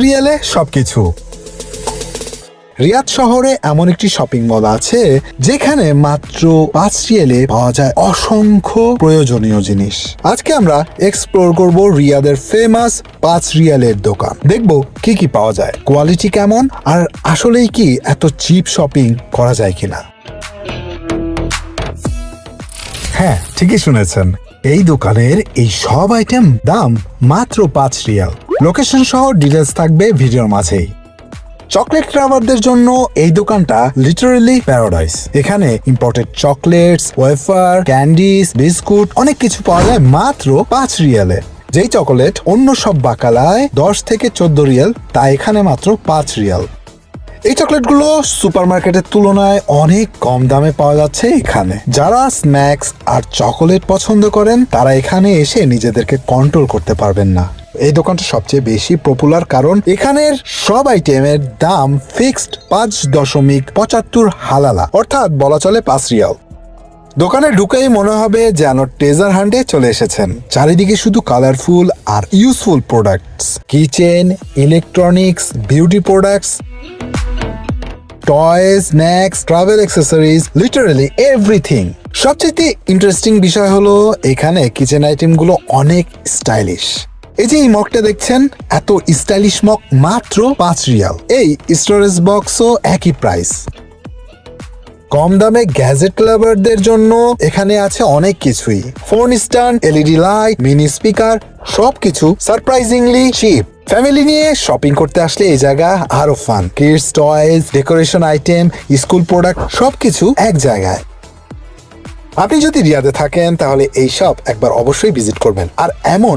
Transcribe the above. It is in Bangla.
রিয়ালে সবকিছু। রিয়াদ শহরে এমন একটি শপিং মল আছে যেখানে মাত্র 5 রিয়ালে পাওয়া যায় অসংখ্য প্রয়োজনীয় জিনিস। আজকে আমরা এক্সপ্লোর করব রিয়াদের ফেমাস 5 রিয়ালের দোকান। দেখব কি কি পাওয়া যায়, কোয়ালিটি কেমন, আর আসলেই কি এত চিপ শপিং করা যায় কিনা। হ্যাঁ, ঠিকই শুনেছেন, এই দোকানের এই সব আইটেম দাম মাত্র 5 রিয়াল। লোকেশন সহ ডিটেলস থাকবে ভিডিওর মাঝেই। চকলেট লাভারদের জন্য এই দোকানটা লিটারালি প্যারাডাইস। এখানে imported chocolates, wafer, candies, biscuit অনেক কিছু পাওয়া যায় মাত্র 5 রিয়ালে। যেই চকোলেট অন্য সব বাকালায় 10 থেকে 14 রিয়াল, তা এখানে মাত্র 5 রিয়াল। এই চকলেটগুলো সুপারমার্কেটের তুলনায় অনেক কম দামে পাওয়া যাচ্ছে এখানে। যারা স্ন্যাক্স আর চকোলেট পছন্দ করেন তারা এখানে এসে নিজেদেরকে কন্ট্রোল করতে পারবেন না। এই দোকানটা সবচেয়ে বেশি পপুলার কারণ এখানের সব আইটেমের দাম ফিক্সড 5.75 হালালা, অর্থাৎ বলা চলে 5 রিয়াল। দোকানে ঢুকেই মনে হবে যেন ট্রেজার হান্টে চলে এসেছেন। চারিদিকে শুধু কালারফুল আর useful products, kitchen, electronics, beauty products, toys, snacks, travel accessories, literally everything. সবচেয়ে ইন্টারেস্টিং বিষয় হলো এখানে কিচেন আইটেমগুলো অনেক স্টাইলিশ। এই যে এই মগটা দেখছেন, এত স্টাইলিশ মগ মাত্র 5 রিয়াল। এই স্টোরেজ বক্সও একই প্রাইস। কম দামে গ্যাজেট লাভারদের জন্য এখানে আছে অনেক কিছুই। Phone stand, LED light, mini speaker, সবকিছু সারপ্রাইজিংলি চিপ। ফ্যামিলি নিয়ে শপিং করতে আসলে এই জায়গা আরো fun. Kids toys, decoration item, school product সবকিছু এক জায়গায়। আপনি যদি রিয়াদে থাকেন তাহলে এই শপ একবার অবশ্যই ভিজিট করবেন। আর এমন